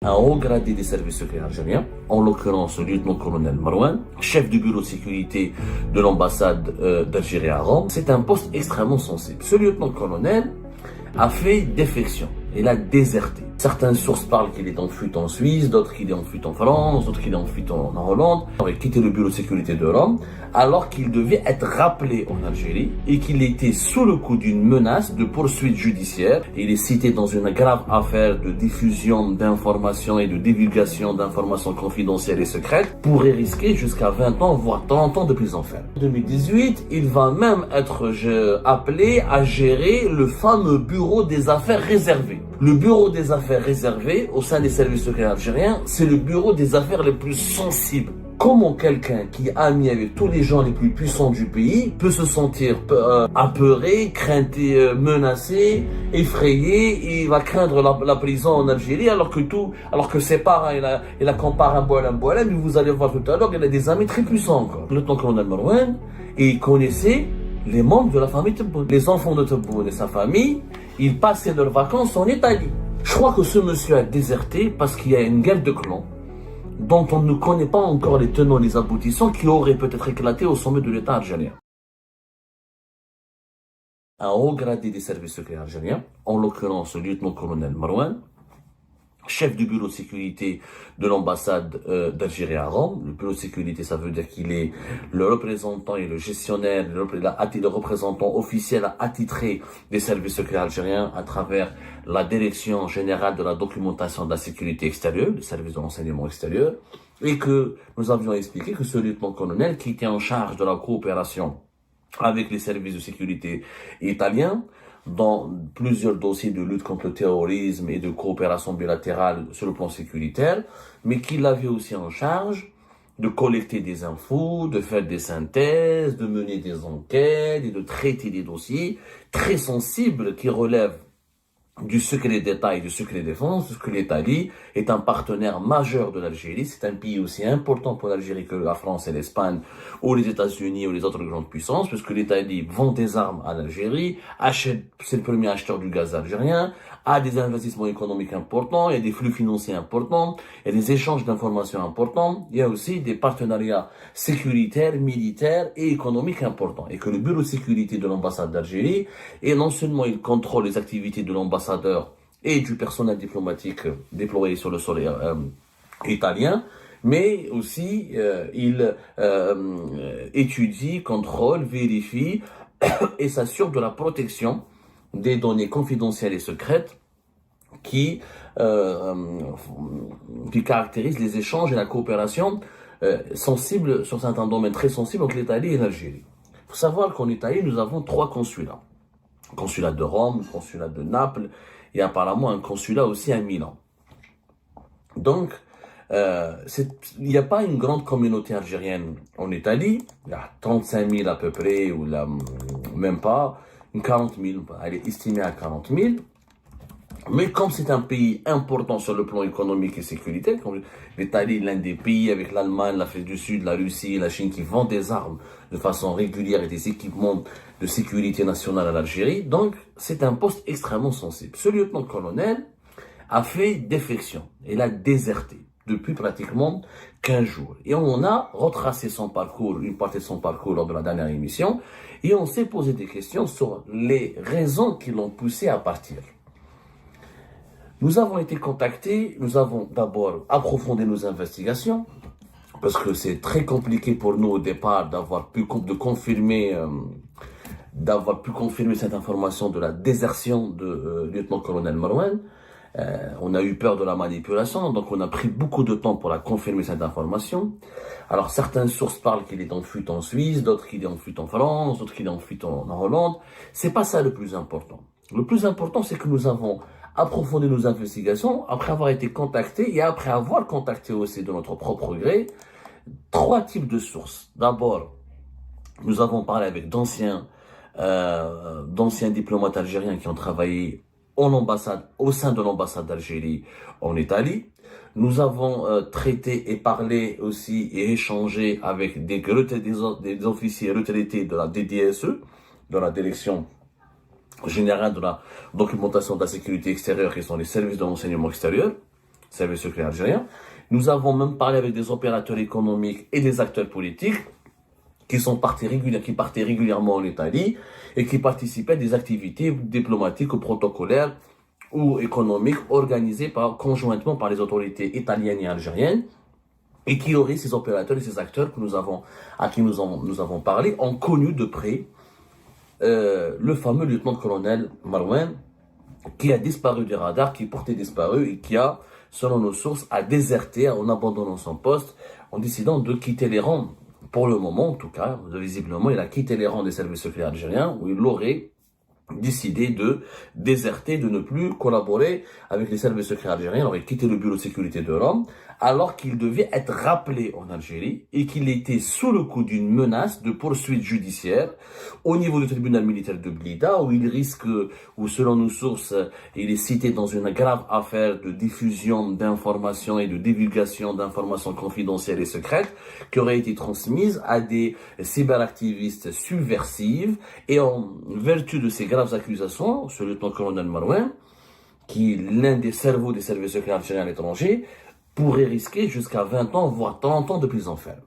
un haut gradé des services secrets algériens, en l'occurrence le lieutenant-colonel Marouane, chef du bureau de sécurité de l'ambassade d'Algérie à Rome. C'est un poste extrêmement sensible. Ce lieutenant-colonel a fait défection. Il a déserté. Certaines sources parlent qu'il est en fuite en Suisse, d'autres qu'il est en fuite en France, d'autres qu'il est en fuite en Hollande. Il a quitté le bureau de sécurité de Rome alors qu'il devait être rappelé en Algérie et qu'il était sous le coup d'une menace de poursuite judiciaire. Il est cité dans une grave affaire de diffusion d'informations et de divulgation d'informations confidentielles et secrètes, pourrait risquer jusqu'à 20 ans, voire 30 ans de prison ferme. En 2018, il va même être appelé à gérer le fameux bureau des affaires réservées. Le bureau des affaires réservées au sein des services secrets algériens, c'est le bureau des affaires les plus sensibles. Comment quelqu'un qui est ami avec tous les gens les plus puissants du pays peut se sentir apeuré, crainté, menacé, effrayé, et il va craindre la prison en Algérie alors que ses parents, il a comparé un boilem, et vous allez voir tout à l'heure, il a des amis très puissants encore. Le lieutenant-colonel Marouane, et il connaissait les membres de la famille Tebboune. Les enfants de Tebboune et sa famille, ils passaient leurs vacances en Italie. Je crois que ce monsieur a déserté parce qu'il y a une guerre de clans dont on ne connaît pas encore les tenants et les aboutissants qui auraient peut-être éclaté au sommet de l'État algérien. Un haut gradé des services secrets algériens, en l'occurrence le lieutenant-colonel Marouane, chef du bureau de sécurité de l'ambassade d'Algérie à Rome. Le bureau de sécurité, ça veut dire qu'il est le représentant et le gestionnaire, le représentant officiel attitré des services secrets algériens à travers la direction générale de la documentation de la sécurité extérieure, le service de renseignement extérieur, et que nous avions expliqué que ce lieutenant-colonel qui était en charge de la coopération avec les services de sécurité italiens, dans plusieurs dossiers de lutte contre le terrorisme et de coopération bilatérale sur le plan sécuritaire, mais qu'il avait aussi en charge de collecter des infos, de faire des synthèses, de mener des enquêtes et de traiter des dossiers très sensibles qui relèvent du secret d'État et du secret défense, parce que l'Italie est un partenaire majeur de l'Algérie. C'est un pays aussi important pour l'Algérie que la France et l'Espagne, ou les États-Unis ou les autres grandes puissances, puisque l'Italie vend des armes à l'Algérie, c'est le premier acheteur du gaz algérien, a des investissements économiques importants, il y a des flux financiers importants, il y a des échanges d'informations importants, il y a aussi des partenariats sécuritaires, militaires et économiques importants. Et que le bureau de sécurité de l'ambassade d'Algérie, et non seulement il contrôle les activités de l'ambassadeur et du personnel diplomatique déployé sur le sol italien, mais aussi il étudie, contrôle, vérifie et s'assure de la protection des données confidentielles et secrètes qui caractérisent les échanges et la coopération sensibles sur certains domaines très sensibles entre l'Italie et l'Algérie. Il faut savoir qu'en Italie, nous avons 3 consulats. Un consulat de Rome, un consulat de Naples et apparemment un consulat aussi à Milan. Donc, il n'y a pas une grande communauté algérienne en Italie. Il y a 35 000 à peu près, ou là, même pas, 40 000, elle est estimée à 40 000. Mais comme c'est un pays important sur le plan économique et sécuritaire, comme l'Italie est l'un des pays avec l'Allemagne, l'Afrique du Sud, la Russie et la Chine qui vendent des armes de façon régulière et des équipements de sécurité nationale à l'Algérie, donc c'est un poste extrêmement sensible. Ce lieutenant-colonel a fait défection, il a déserté depuis pratiquement 15 jours. Et on a retracé son parcours, une partie de son parcours lors de la dernière émission, et on s'est posé des questions sur les raisons qui l'ont poussé à partir. Nous avons été contactés, nous avons d'abord approfondi nos investigations, parce que c'est très compliqué pour nous au départ d'avoir pu confirmer cette information de la désertion de lieutenant-colonel Marouane. On a eu peur de la manipulation, donc on a pris beaucoup de temps pour la confirmer cette information. Alors certaines sources parlent qu'il est en fuite en Suisse, d'autres qu'il est en fuite en France, d'autres qu'il est en fuite en Hollande. C'est pas ça le plus important. Le plus important, c'est que nous avons approfondi nos investigations après avoir été contactés et après avoir contacté aussi de notre propre gré 3 types de sources. D'abord, nous avons parlé avec d'anciens diplomates algériens qui ont travaillé en ambassade, au sein de l'ambassade d'Algérie en Italie. Nous avons traité et parlé aussi et échangé avec des officiers retraités de la DDSE, de la Direction générale de la documentation de la sécurité extérieure, qui sont les services de renseignement extérieur. service secret algérien. Nous avons même parlé avec des opérateurs économiques et des acteurs politiques qui partaient régulièrement en Italie et qui participaient à des activités diplomatiques ou protocolaires ou économiques organisées conjointement par les autorités italiennes et algériennes, et qui auraient ces opérateurs et ces acteurs à qui nous avons parlé, ont connu de près le fameux lieutenant-colonel Marouane, qui a disparu des radars, qui portait disparu et qui a, selon nos sources, a déserté en abandonnant son poste, en décidant de quitter les rangs. Pour le moment, en tout cas, visiblement, il a quitté les rangs des services secrets algériens, où il aurait décidé de déserter, de ne plus collaborer avec les services secrets algériens. Il aurait quitté le bureau de sécurité de Rome, alors qu'il devait être rappelé en Algérie et qu'il était sous le coup d'une menace de poursuite judiciaire au niveau du tribunal militaire de Blida, où il risque, ou selon nos sources, il est cité dans une grave affaire de diffusion d'informations et de divulgation d'informations confidentielles et secrètes qui auraient été transmises à des cyberactivistes subversives. Et en vertu de ces graves accusations, ce lieutenant-colonel Marouane, qui est l'un des cerveaux des services secrets algériens à l'étranger, pourrait risquer jusqu'à 20 ans, voire 30 ans de prison ferme.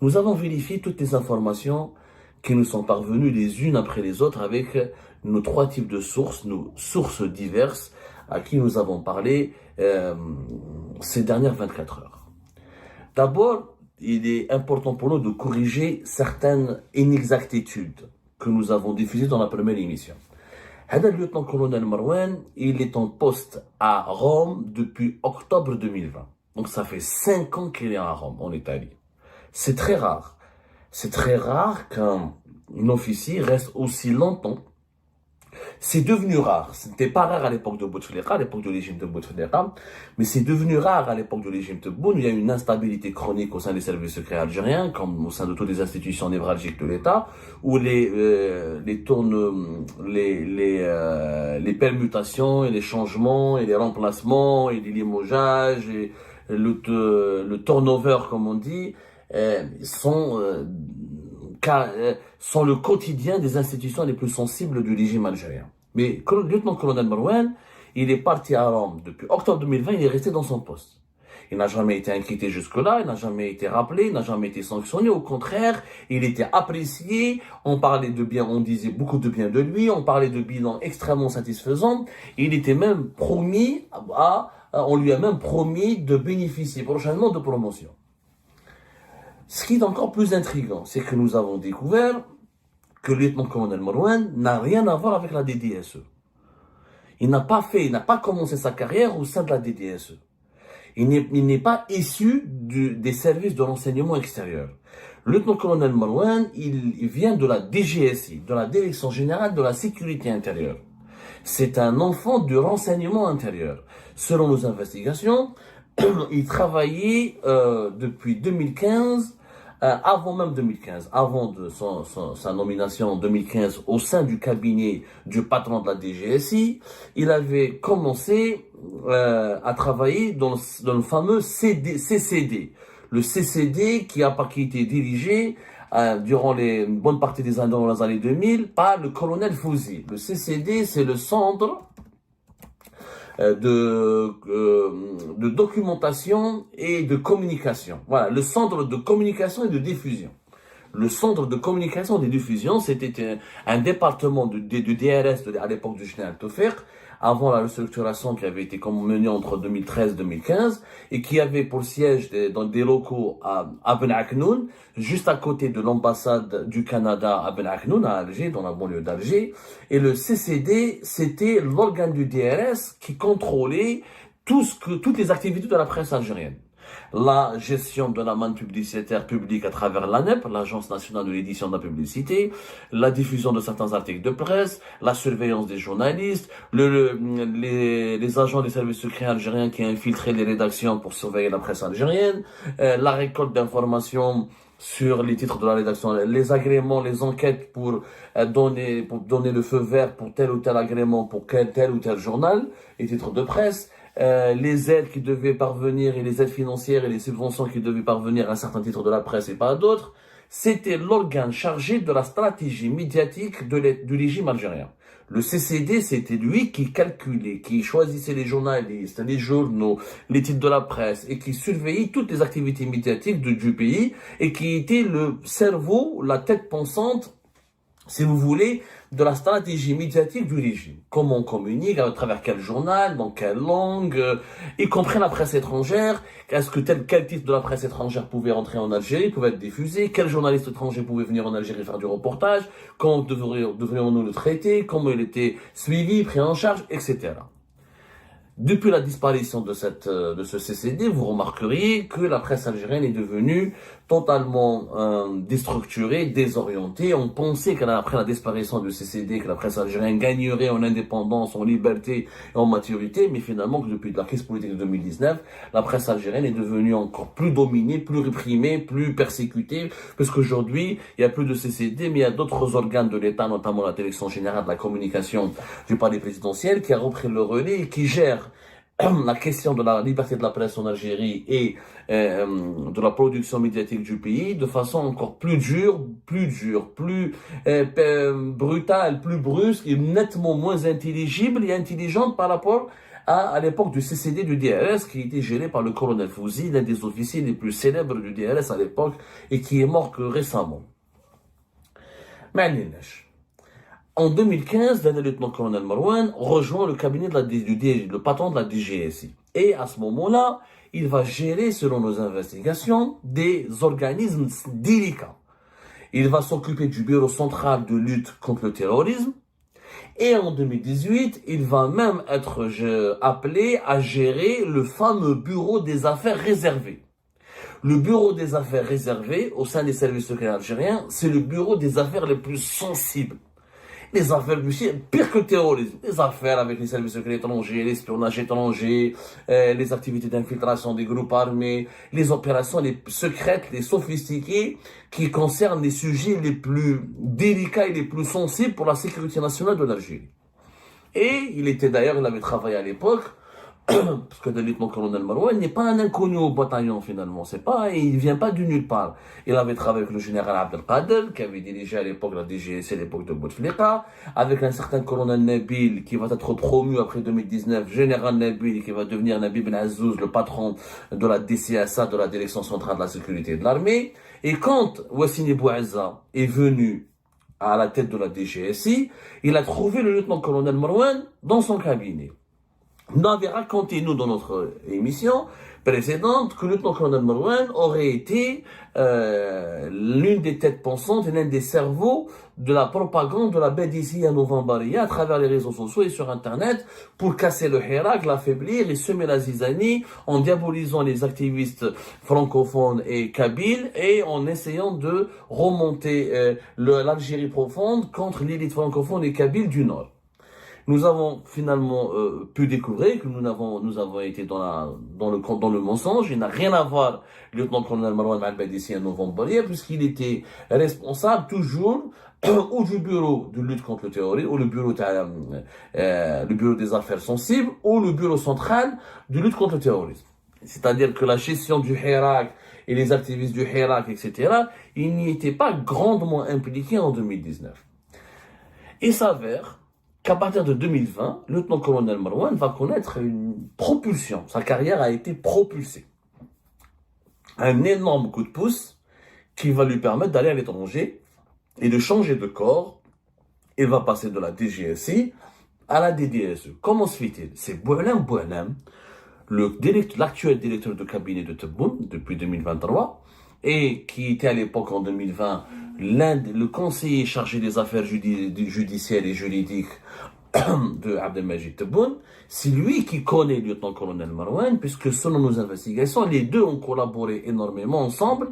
Nous avons vérifié toutes les informations qui nous sont parvenues les unes après les autres avec nos 3 types de sources, nos sources diverses à qui nous avons parlé ces dernières 24 heures. D'abord, il est important pour nous de corriger certaines inexactitudes que nous avons diffusées dans la première émission. Le lieutenant-colonel Marouane, il est en poste à Rome depuis octobre 2020. Donc ça fait 5 ans qu'il est à Rome, en Italie. C'est très rare. C'est très rare qu'un officier reste aussi longtemps. C'est devenu rare. Ce n'était pas rare à l'époque de Bouteflika, à l'époque du régime de Bouteflika, mais c'est devenu rare à l'époque du régime de Tebboune. Il y a une instabilité chronique au sein des services secrets algériens, comme au sein de toutes les institutions névralgiques de l'État, où les permutations et les changements et les remplacements et les limogeages et le turnover, comme on dit, sont le quotidien des institutions les plus sensibles du régime algérien. Mais le lieutenant-colonel Marouane, il est parti à Rome depuis octobre 2020, il est resté dans son poste. Il n'a jamais été inquiété jusque-là, il n'a jamais été rappelé, il n'a jamais été sanctionné. Au contraire, il était apprécié, on parlait de bien, on disait beaucoup de bien de lui, on parlait de bilan extrêmement satisfaisant. Il était même promis on lui a même promis de bénéficier prochainement de promotion. Ce qui est encore plus intriguant, c'est que nous avons découvert que le lieutenant-colonel Marouane n'a rien à voir avec la DDSE. Il n'a pas commencé sa carrière au sein de la DDSE. Il n'est pas issu des services de renseignement extérieur. Le lieutenant-colonel Marouane, il vient de la DGSI, de la Direction Générale de la Sécurité Intérieure. C'est un enfant du renseignement intérieur. Selon nos investigations, il travaillait depuis 2015, avant même 2015, avant de sa nomination en 2015 au sein du cabinet du patron de la DGSI, il avait commencé à travailler dans le fameux CCD. Le CCD qui a été dirigé durant une bonne partie des années dans les années 2000 par le colonel Fouzi. Le CCD, c'est le centre de documentation et de communication. Voilà, le centre de communication et de diffusion. Le centre de communication et de diffusion, c'était un département du DRS à l'époque du général Tofek, avant la restructuration qui avait été menée entre 2013 et 2015, et qui avait pour siège dans des locaux à Ben Aknoun, juste à côté de l'ambassade du Canada à Ben Aknoun, à Alger, dans la banlieue d'Alger. Et le CCD, c'était l'organe du DRS qui contrôlait toutes les activités de la presse algérienne. La gestion de la manne publicitaire publique à travers l'ANEP, l'Agence nationale de l'édition de la publicité, la diffusion de certains articles de presse, la surveillance des journalistes, les agents des services secrets algériens qui infiltraient les rédactions pour surveiller la presse algérienne, la récolte d'informations sur les titres de la rédaction, les agréments, les enquêtes pour donner le feu vert pour tel ou tel agrément pour tel ou tel journal, les titres de presse, les aides qui devaient parvenir et les aides financières et les subventions qui devaient parvenir à certains titres de la presse et pas à d'autres. C'était l'organe chargé de la stratégie médiatique du régime algérien. Le CCD, c'était lui qui calculait, qui choisissait les journalistes, les journaux, les titres de la presse et qui surveillait toutes les activités médiatiques du pays et qui était le cerveau, la tête pensante, si vous voulez, de la stratégie médiatique du régime. Comment on communique, à travers quel journal, dans quelle langue, y compris la presse étrangère. Est-ce que quel titre de la presse étrangère pouvait rentrer en Algérie, pouvait être diffusé, quel journaliste étranger pouvait venir en Algérie faire du reportage, comment devrions-nous le traiter, comment il était suivi, pris en charge, etc. Depuis la disparition de ce CCD, vous remarqueriez que la presse algérienne est devenue totalement déstructurée, désorientée. On pensait qu'après la disparition du CCD, que la presse algérienne gagnerait en indépendance, en liberté et en maturité, mais finalement que depuis la crise politique de 2019, la presse algérienne est devenue encore plus dominée, plus réprimée, plus persécutée, parce qu'aujourd'hui, il n'y a plus de CCD, mais il y a d'autres organes de l'État, notamment la Direction générale de la communication du palais présidentiel, qui a repris le relais et qui gère la question de la liberté de la presse en Algérie et de la production médiatique du pays de façon encore plus dure, plus brutale, plus brusque et nettement moins intelligible et intelligente par rapport à l'époque du CCD du DRS qui était géré par le colonel Fouzi, l'un des officiers les plus célèbres du DRS à l'époque et qui est mort que récemment. En 2015, le lieutenant-colonel Marouane rejoint le cabinet le patron de la DGSI. Et à ce moment-là, il va gérer, selon nos investigations, des organismes délicats. Il va s'occuper du bureau central de lutte contre le terrorisme. Et en 2018, il va même être appelé à gérer le fameux bureau des affaires réservées. Le bureau des affaires réservées, au sein des services secrets algériens, c'est le bureau des affaires les plus sensibles. Les affaires pire que le terrorisme, les affaires avec les services secrets étrangers, l'espionnage étranger, les activités d'infiltration des groupes armés, les opérations les secrètes, les sophistiquées, qui concernent les sujets les plus délicats et les plus sensibles pour la sécurité nationale de l'Algérie. Et il avait travaillé à l'époque, parce que le lieutenant-colonel Marouane n'est pas un inconnu au bataillon finalement, il vient pas du nulle part. Il avait travaillé avec le général Abdelkader, qui avait dirigé à l'époque la DGSC à l'époque de Bouteflika, avec un certain colonel Nabil, qui va être promu après 2019, général Nabil, qui va devenir Nabil Ben Azouz, le patron de la DCSA, de la Direction centrale de la sécurité de l'armée. Et quand Wassini Bouazza est venu à la tête de la DGSI, il a trouvé le lieutenant-colonel Marouane dans son cabinet. Nous avait raconté, nous, dans notre émission précédente, que le lieutenant-colonel Marouane aurait été l'une des têtes pensantes et l'un des cerveaux de la propagande de la BDC à Novembaria à travers les réseaux sociaux et sur Internet pour casser le Hirak, l'affaiblir et semer la zizanie en diabolisant les activistes francophones et kabyles et en essayant de remonter l'Algérie profonde contre l'élite francophone et kabyle du Nord. Nous avons finalement pu découvrir que nous avons été dans le mensonge. Il n'a rien à voir, le lieutenant-colonel Marouane Al-Badissi à Novembaria, puisqu'il était responsable toujours ou du bureau de lutte contre le terrorisme, ou le bureau des affaires sensibles, ou le bureau central de lutte contre le terrorisme. C'est-à-dire que la gestion du Hirak et les activistes du Hirak, etc., il n'y était pas grandement impliqué en 2019. Il s'avère qu'à partir de 2020, le lieutenant-colonel Marouane va connaître une propulsion. Sa carrière a été propulsée. Un énorme coup de pouce qui va lui permettre d'aller à l'étranger et de changer de corps. Il va passer de la DGSI à la DDSE. Comment se fait-il? C'est Boualem, l'actuel directeur de cabinet de Tebboune depuis 2023 et qui était à l'époque en 2020 le conseiller chargé des affaires judiciaires et juridiques de Abdelmajid Tebboune. C'est lui qui connaît le lieutenant-colonel Marouane, puisque selon nos investigations, les deux ont collaboré énormément ensemble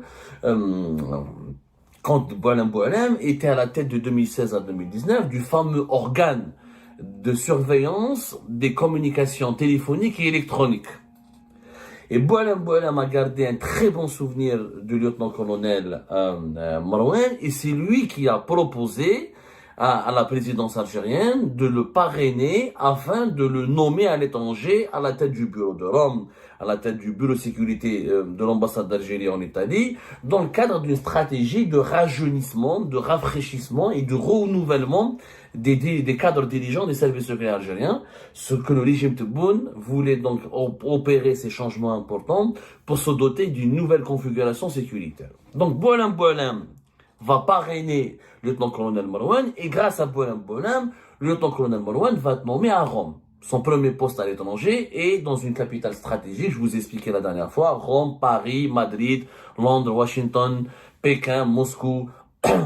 quand Boualem était à la tête de 2016 à 2019 du fameux organe de surveillance des communications téléphoniques et électroniques. Et Boualem a gardé un très bon souvenir du lieutenant-colonel Marouane, et c'est lui qui a proposé à la présidence algérienne de le parrainer afin de le nommer à l'étranger à la tête du bureau de Rome, à la tête du bureau sécurité de l'ambassade d'Algérie en Italie, dans le cadre d'une stratégie de rajeunissement, de rafraîchissement et de renouvellement des cadres dirigeants des services secrets algériens, ce que le régime Tebboune voulait donc opérer ces changements importants pour se doter d'une nouvelle configuration sécuritaire. Donc Boualem Boualem va parrainer le lieutenant-colonel Marouane et grâce à Boualem Boualem, le lieutenant-colonel Marouane va être nommé à Rome. Son premier poste à l'étranger est dans une capitale stratégique, je vous ai expliqué la dernière fois, Rome, Paris, Madrid, Londres, Washington, Pékin, Moscou.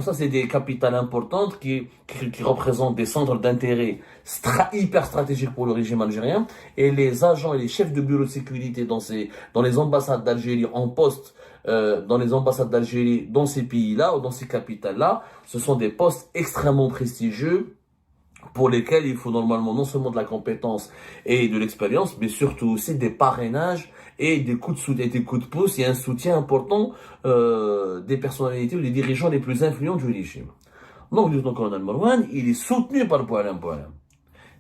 Ça, c'est des capitales importantes qui représentent des centres d'intérêt hyper stratégiques pour le régime algérien. Et les agents et les chefs de bureau de sécurité dans les ambassades d'Algérie en poste, dans les ambassades d'Algérie dans ces pays-là ou dans ces capitales-là, ce sont des postes extrêmement prestigieux pour lesquels il faut normalement non seulement de la compétence et de l'expérience, mais surtout aussi des parrainages et des coups de soutien, des coups de pouce et un soutien important des personnalités ou des dirigeants les plus influents du régime. Donc, le lieutenant-colonel Marouane, il est soutenu par Boualem Boualem.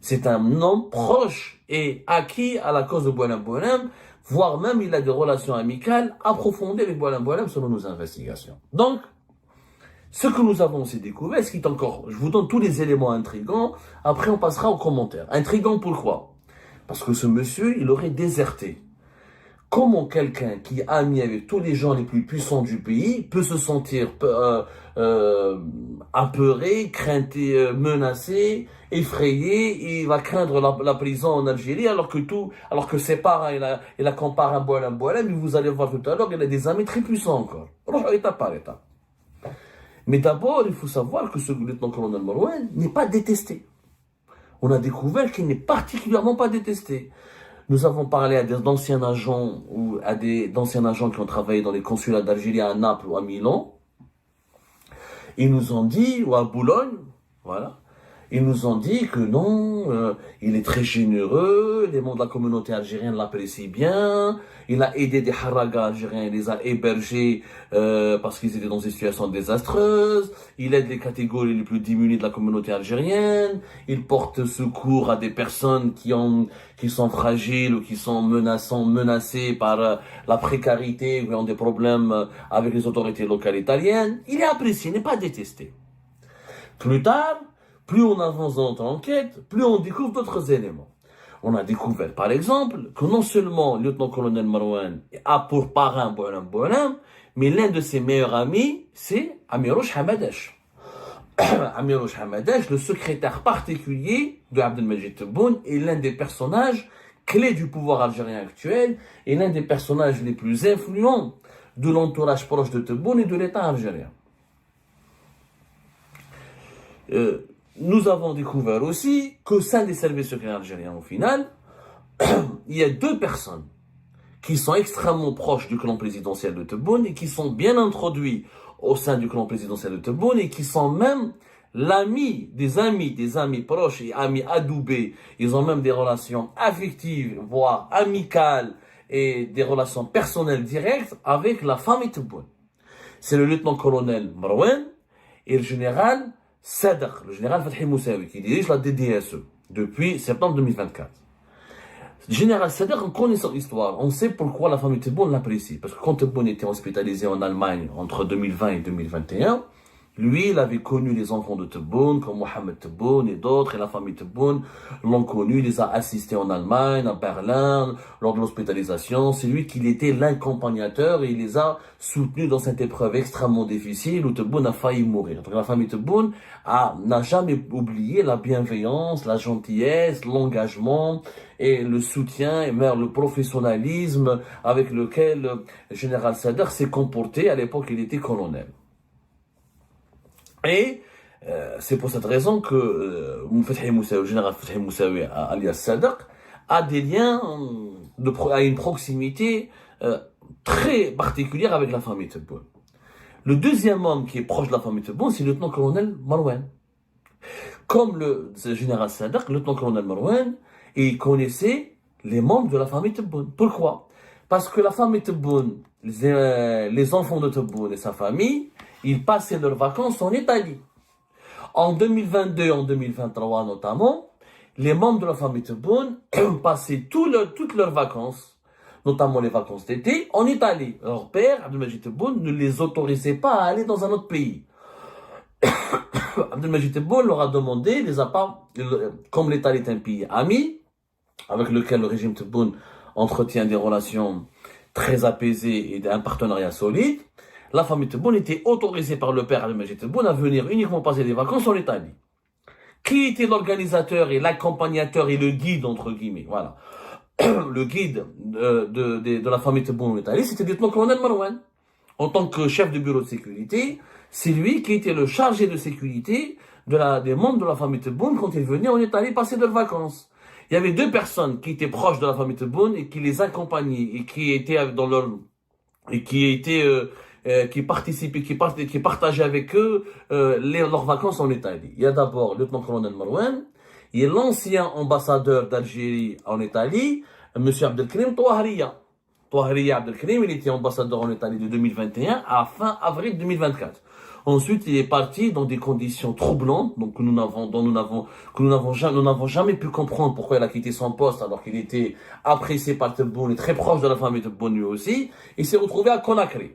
C'est un homme proche et acquis à la cause de Boualem Boualem, voire même il a des relations amicales approfondies avec Boualem Boualem selon nos investigations. Donc, ce que nous avons aussi découvert, ce qui est encore, je vous donne tous les éléments intrigants, après on passera aux commentaires. Intrigant pourquoi? Parce que ce monsieur, il aurait déserté. Comment quelqu'un qui est ami avec tous les gens les plus puissants du pays peut se sentir apeuré, crainté, menacé, effrayé, il va craindre la prison en Algérie alors que ses parents, il a comparé à Boualem Boualem, et vous allez voir tout à l'heure, il a des amis très puissants encore. Alors, étape par étape. Mais d'abord, il faut savoir que ce lieutenant-colonel Marouane n'est pas détesté. On a découvert qu'il n'est particulièrement pas détesté. Nous avons parlé à d'anciens agents ou d'anciens agents qui ont travaillé dans les consulats d'Algérie à Naples ou à Milan. Ils nous ont dit, ou à Boulogne, voilà. Ils nous ont dit que non, il est très généreux, les membres de la communauté algérienne l'apprécient bien, il a aidé des haragas algériens, il les a hébergés parce qu'ils étaient dans des situations désastreuses, il aide les catégories les plus démunies de la communauté algérienne, il porte secours à des personnes qui sont fragiles ou qui sont menacées par la précarité ou qui ont des problèmes avec les autorités locales italiennes. Il est apprécié, il n'est pas détesté. Plus tard, plus on avance dans notre enquête, plus on découvre d'autres éléments. On a découvert, par exemple, que non seulement le lieutenant-colonel Marouane a pour parrain Boualem Boualem, mais l'un de ses meilleurs amis, c'est Amirouche Hamadesh. Amirouche Hamadesh, le secrétaire particulier de Abdelmajid Tebboune, est l'un des personnages clés du pouvoir algérien actuel et l'un des personnages les plus influents de l'entourage proche de Tebboune et de l'État algérien. Nous avons découvert aussi qu'au sein des services secrets algériens, au final, il y a deux personnes qui sont extrêmement proches du clan présidentiel de Tebboune et qui sont bien introduits au sein du clan présidentiel de Tebboune et qui sont même des amis proches et amis adoubés. Ils ont même des relations affectives, voire amicales et des relations personnelles directes avec la famille Tebboune. C'est le lieutenant-colonel Marouane et le général Sadr, le général Fathi Moussaoui, qui dirige la DDSE depuis septembre 2024. Le général Sadr, on connaît son histoire. On sait pourquoi la famille Tebboune l'apprécie. Parce que quand Tebboune était hospitalisé en Allemagne entre 2020 et 2021, lui, il avait connu les enfants de Tebboune, comme Mohamed Tebboune et d'autres, et la famille Tebboune l'ont connu, il les a assistés en Allemagne, à Berlin, lors de l'hospitalisation. C'est lui qui était l'accompagnateur et il les a soutenus dans cette épreuve extrêmement difficile où Tebboune a failli mourir. Donc la famille Tebboune n'a jamais oublié la bienveillance, la gentillesse, l'engagement et le soutien et même le professionnalisme avec lequel le général Sadr s'est comporté à l'époque il était colonel. Et c'est pour cette raison que le général Fathi Moussaoui, alias Sadr, a des liens, à une proximité très particulière avec la famille Tebboune. Le deuxième homme qui est proche de la famille Tebboune, c'est le lieutenant-colonel Marouane. Comme le général Sadr, le lieutenant-colonel Marouane, il connaissait les membres de la famille Tebboune. Pourquoi? Parce que la famille Tebboune, les enfants de Tebboune et sa famille, ils passaient leurs vacances en Italie. En 2022 et en 2023 notamment, les membres de la famille Tebboune passaient toutes leurs vacances, notamment les vacances d'été, en Italie. Leur père, Abdelmajid Tebboune, ne les autorisait pas à aller dans un autre pays. Abdelmajid Tebboune leur a demandé, les a pas, comme l'Italie est un pays ami, avec lequel le régime Tebboune entretient des relations très apaisées et un partenariat solide, la famille Tebboune était autorisée par le père Abdelmajid Tebboune à venir uniquement passer des vacances en Italie. Qui était l'organisateur et l'accompagnateur et le guide, entre guillemets, voilà. Le guide de la famille Tebboune en Italie, c'était le lieutenant-colonel Marouane. En tant que chef de bureau de sécurité, c'est lui qui était le chargé de sécurité des membres de la famille Tebboune quand ils venaient en Italie passer leurs vacances. Il y avait deux personnes qui étaient proches de la famille Tebboune et qui les accompagnaient et qui étaient dans leur et qui participaient, qui partageaient avec eux leurs vacances en Italie. Il y a d'abord le lieutenant-colonel Marouane, il y a l'ancien ambassadeur d'Algérie en Italie, M. Abdelkrim Touahriya. Touahriya Abdelkrim, il était ambassadeur en Italie de 2021 à fin avril 2024. Ensuite, il est parti dans des conditions troublantes, donc que nous n'avons jamais pu comprendre pourquoi il a quitté son poste alors qu'il était apprécié par Tebboune et très proche de la famille Tebboune lui aussi. Il s'est retrouvé à Conakry,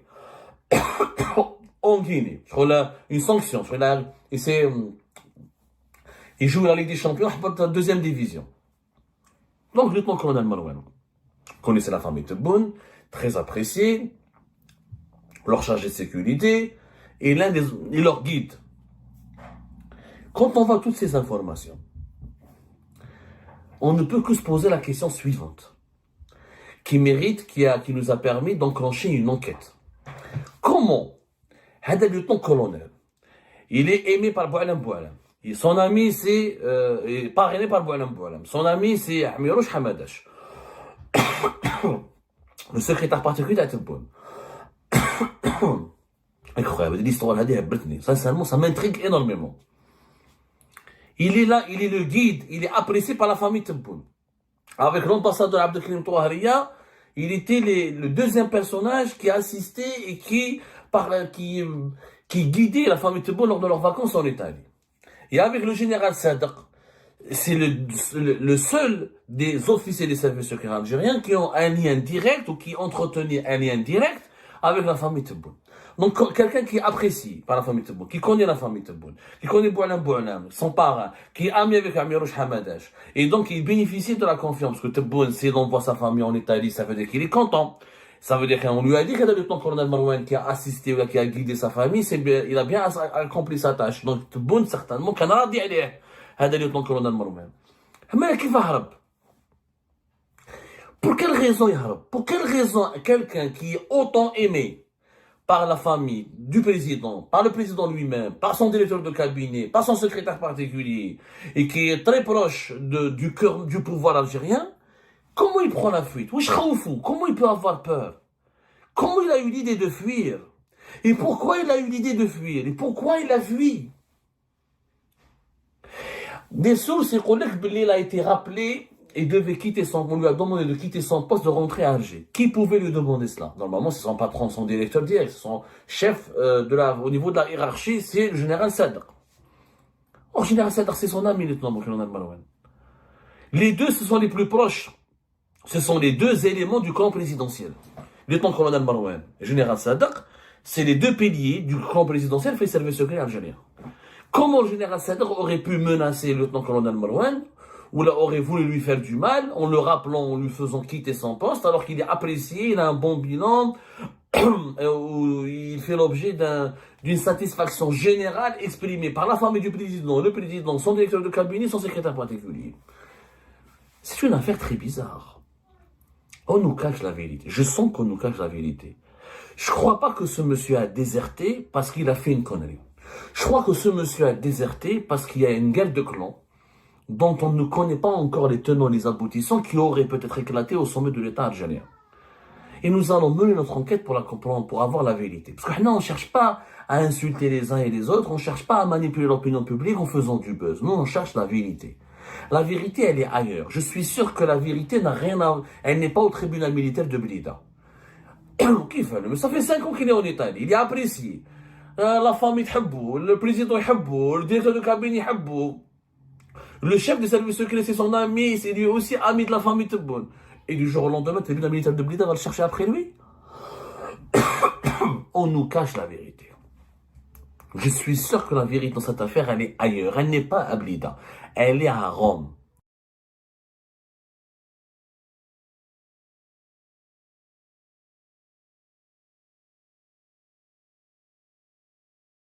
en Guinée, sur une sanction. Il joue la Ligue des Champions, la deuxième division. Donc, le lieutenant-colonel Marouane connaissait la famille Tebboune, très apprécié, leur chargé de sécurité, et leur guide. Quand on voit toutes ces informations, on ne peut que se poser la question suivante, qui nous a permis d'enclencher une enquête. Comment le lieutenant-colonel, il est aimé par Boualem Boualem, et son ami c'est parrainé par Boualem Boualem, son ami c'est Amirouche Hamadash, le secrétaire particulier de Tebboune. Incroyable, l'histoire là, sincèrement, ça m'intrigue énormément. Il est là, il est le guide, il est apprécié par la famille Tebboune. Avec l'ambassadeur Abdelkrim Touahriya, il était le deuxième personnage qui assistait et qui guidait la famille Tebboune lors de leurs vacances en Italie. Et avec le général Sadr, c'est le seul des officiers des services secrets algériens qui ont un lien direct ou qui entretenaient un lien direct avec la famille Tebboune. Donc, quelqu'un qui est apprécié par la famille Tebboune, qui connaît la famille Tebboune, qui connaît Boualem Boualem, son parrain, qui est ami avec Amirouche Hamadash, et donc il bénéficie de la confiance, parce que Tebboune, si l'on voit sa famille en Italie, ça veut dire qu'il est content. Ça veut dire qu'on lui a dit qu'il y a le lieutenant-colonel Marouane qui a assisté ou qui a guidé sa famille, il a bien accompli sa tâche. Donc, Tebboune, certainement, كان راضي عليه هذا lieutenant-colonel Marouane. Mais qui va هرب? Pour quelle raison il هرب? Pour quelle raison quelqu'un qui est autant aimé par la famille du président, par le président lui-même, par son directeur de cabinet, par son secrétaire particulier, et qui est très proche du cœur du pouvoir algérien, comment il prend la fuite? Comment il peut avoir peur? Comment il a eu l'idée de fuir? Et pourquoi il a eu l'idée de fuir? Et pourquoi il a fui? Des sources, il a été rappelé et devait quitter on lui a demandé de quitter son poste, de rentrer à Alger. Qui pouvait lui demander cela? Normalement, c'est son patron, son directeur direct, son chef au niveau de la hiérarchie, c'est le général Sadr. Oh, le général Sadr, c'est son ami, le lieutenant-colonel Marouane. Les deux, ce sont les plus proches. Ce sont les deux éléments du camp présidentiel. Le lieutenant-colonel Marouane et le général Sadr, c'est les deux piliers du camp présidentiel fait service secret algérien. Comment le général Sadr aurait pu menacer le lieutenant-colonel Marouane ou aurait voulu lui faire du mal en le rappelant, en lui faisant quitter son poste alors qu'il est apprécié, il a un bon bilan, où il fait l'objet d'une satisfaction générale exprimée par la famille du président, le président, son directeur de cabinet, son secrétaire particulier. C'est une affaire très bizarre. On nous cache la vérité. Je sens qu'on nous cache la vérité. Je crois pas que ce monsieur a déserté parce qu'il a fait une connerie. Je crois que ce monsieur a déserté parce qu'il y a une guerre de clans dont on ne connaît pas encore les tenants et les aboutissants qui auraient peut-être éclaté au sommet de l'État algérien. Et nous allons mener notre enquête pour la comprendre, pour avoir la vérité. Parce que là, on ne cherche pas à insulter les uns et les autres, on ne cherche pas à manipuler l'opinion publique en faisant du buzz. Nous, on cherche la vérité. La vérité, elle est ailleurs. Je suis sûr que la vérité n'a rien à... Elle n'est pas au tribunal militaire de Blida. Mais ça fait 5 ans qu'il est en Italie. Il est apprécié. La famille يحبه, le président يحبه, le directeur de cabinet يحبه. Le chef des services secrets, c'est son ami, c'est lui aussi ami de la famille Tebboune. Et du jour au lendemain, t'as vu la militaire de Blida va le chercher après lui. On nous cache la vérité. Je suis sûr que la vérité dans cette affaire, elle est ailleurs. Elle n'est pas à Blida. Elle est à Rome.